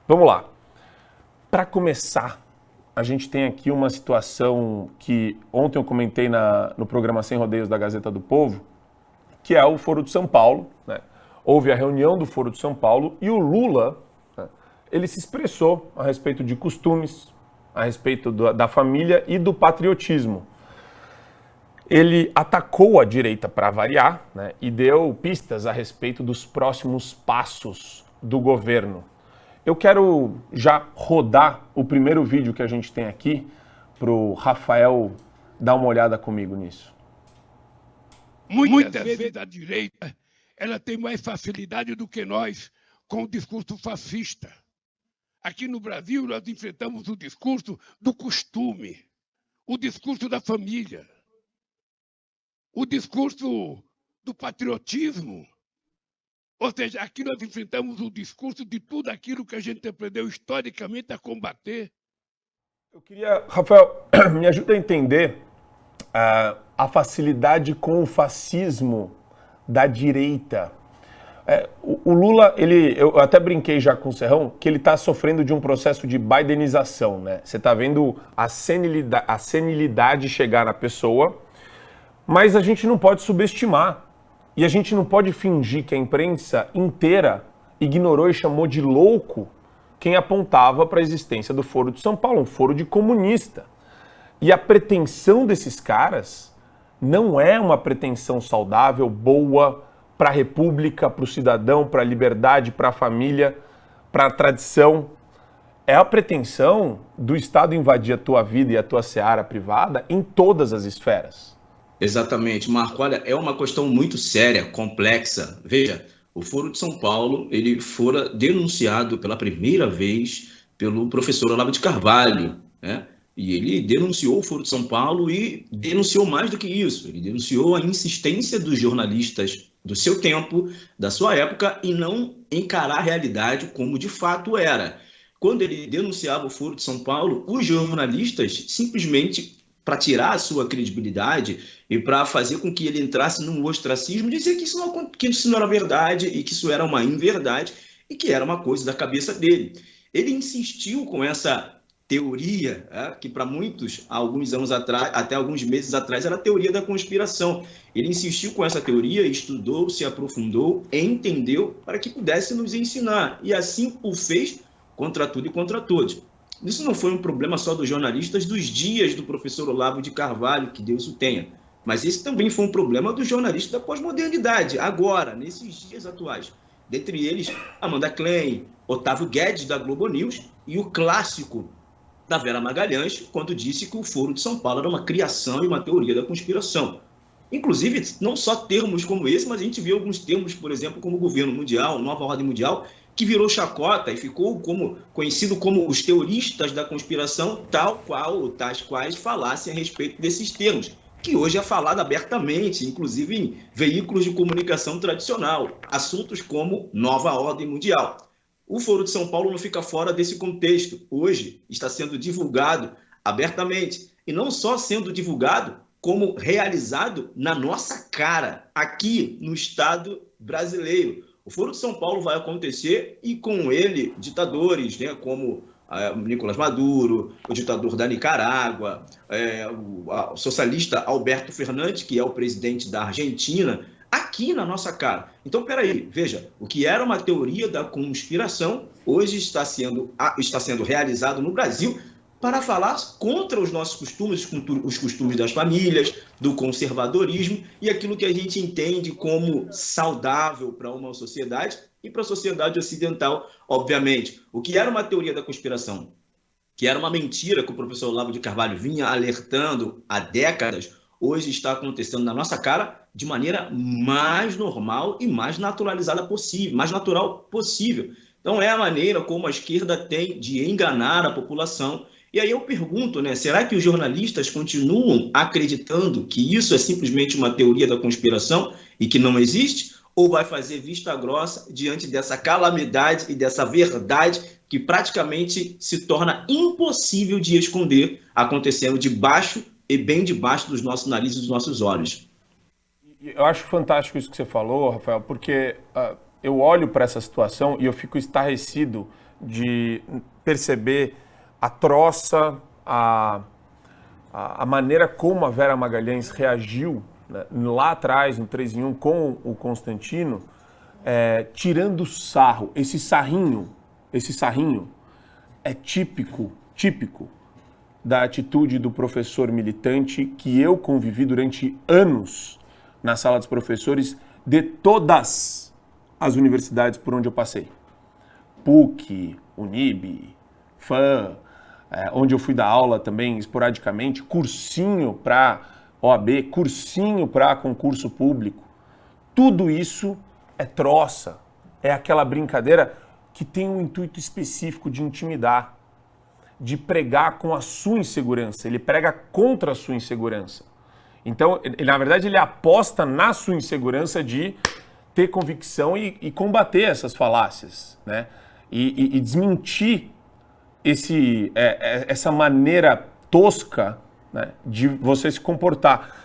Vamos lá. Para começar, a gente tem aqui uma situação que ontem eu comentei no programa Sem Rodeios da Gazeta do Povo, que é o Foro de São Paulo, né? Houve a reunião do Foro de São Paulo e o Lula, né, ele se expressou a respeito de costumes, a respeito da família e do patriotismo. Ele atacou a direita para variar, né, e deu pistas a respeito dos próximos passos do governo. Eu quero já rodar o primeiro vídeo que a gente tem aqui para o Rafael dar uma olhada comigo nisso. Muitas vezes a direita ela tem mais facilidade do que nós com o discurso fascista. Aqui no Brasil nós enfrentamos o discurso do costume, o discurso da família, o discurso do patriotismo. Ou seja, aqui nós enfrentamos o discurso de tudo aquilo que a gente aprendeu historicamente a combater. Eu queria, Rafael, me ajuda a entender a facilidade com o fascismo da direita. O Lula, eu até brinquei já com o Serrão, que ele está sofrendo de um processo de bidenização, né? Você está vendo a senilidade chegar na pessoa, mas a gente não pode subestimar. E a gente não pode fingir que a imprensa inteira ignorou e chamou de louco quem apontava para a existência do Foro de São Paulo, um foro de comunista. E a pretensão desses caras não é uma pretensão saudável, boa, para a república, para o cidadão, para a liberdade, para a família, para a tradição. É a pretensão do Estado invadir a tua vida e a tua seara privada em todas as esferas. Exatamente, Marco. Olha, é uma questão muito séria, complexa. Veja, o Foro de São Paulo, ele fora denunciado pela primeira vez pelo professor Olavo de Carvalho, né? E ele denunciou o Foro de São Paulo e denunciou mais do que isso. Ele denunciou a insistência dos jornalistas do seu tempo, da sua época, e não encarar a realidade como de fato era. Quando ele denunciava o Foro de São Paulo, os jornalistas simplesmente, para tirar a sua credibilidade e para fazer com que ele entrasse num ostracismo, dizer que isso não era verdade e que isso era uma inverdade e que era uma coisa da cabeça dele. Ele insistiu com essa teoria, que para muitos, há alguns anos atrás, até alguns meses atrás, era a teoria da conspiração. Ele insistiu com essa teoria, estudou, se aprofundou, entendeu, para que pudesse nos ensinar. E assim o fez contra tudo e contra todos. Isso não foi um problema só dos jornalistas dos dias do professor Olavo de Carvalho, que Deus o tenha, mas esse também foi um problema dos jornalistas da pós-modernidade, agora, nesses dias atuais. Dentre eles, Amanda Klein, Otávio Guedes, da Globo News, e o clássico da Vera Magalhães, quando disse que o Foro de São Paulo era uma criação e uma teoria da conspiração. Inclusive, não só termos como esse, mas a gente vê alguns termos, por exemplo, como governo mundial, nova ordem mundial, que virou chacota e ficou conhecido como os teoristas da conspiração, tais quais falassem a respeito desses termos, que hoje é falado abertamente, inclusive em veículos de comunicação tradicional, assuntos como nova ordem mundial. O Foro de São Paulo não fica fora desse contexto. Hoje está sendo divulgado abertamente, e não só sendo divulgado, como realizado na nossa cara, aqui no Estado brasileiro. O Foro de São Paulo vai acontecer e com ele ditadores, né, como Nicolás Maduro, o ditador da Nicarágua, o socialista Alberto Fernandes, que é o presidente da Argentina, aqui na nossa cara. Então, peraí, veja, o que era uma teoria da conspiração hoje está sendo realizado no Brasil para falar contra os nossos costumes, os costumes das famílias, do conservadorismo e aquilo que a gente entende como saudável para uma sociedade e para a sociedade ocidental, obviamente. O que era uma teoria da conspiração, que era uma mentira que o professor Olavo de Carvalho vinha alertando há décadas, hoje está acontecendo na nossa cara de maneira mais normal e mais naturalizada possível, mais natural possível. Então é a maneira como a esquerda tem de enganar a população. E aí eu pergunto, né, será que os jornalistas continuam acreditando que isso é simplesmente uma teoria da conspiração e que não existe? Ou vai fazer vista grossa diante dessa calamidade e dessa verdade que praticamente se torna impossível de esconder, acontecendo debaixo e bem debaixo dos nossos narizes e dos nossos olhos? Eu acho fantástico isso que você falou, Rafael, porque eu olho para essa situação e eu fico estarrecido de perceber a troça, a maneira como a Vera Magalhães reagiu, né, lá atrás, no 3 em 1, com o Constantino, tirando sarro. Esse sarrinho é típico da atitude do professor militante que eu convivi durante anos na sala dos professores de todas as universidades por onde eu passei. PUC, Unib, FAM, onde eu fui dar aula também esporadicamente, cursinho para OAB, cursinho para concurso público. Tudo isso é troça, é aquela brincadeira que tem um intuito específico de intimidar, de pregar com a sua insegurança. Ele prega contra a sua insegurança. Então, na verdade, ele aposta na sua insegurança de ter convicção e combater essas falácias, né? E desmentir essa maneira tosca, né, de você se comportar.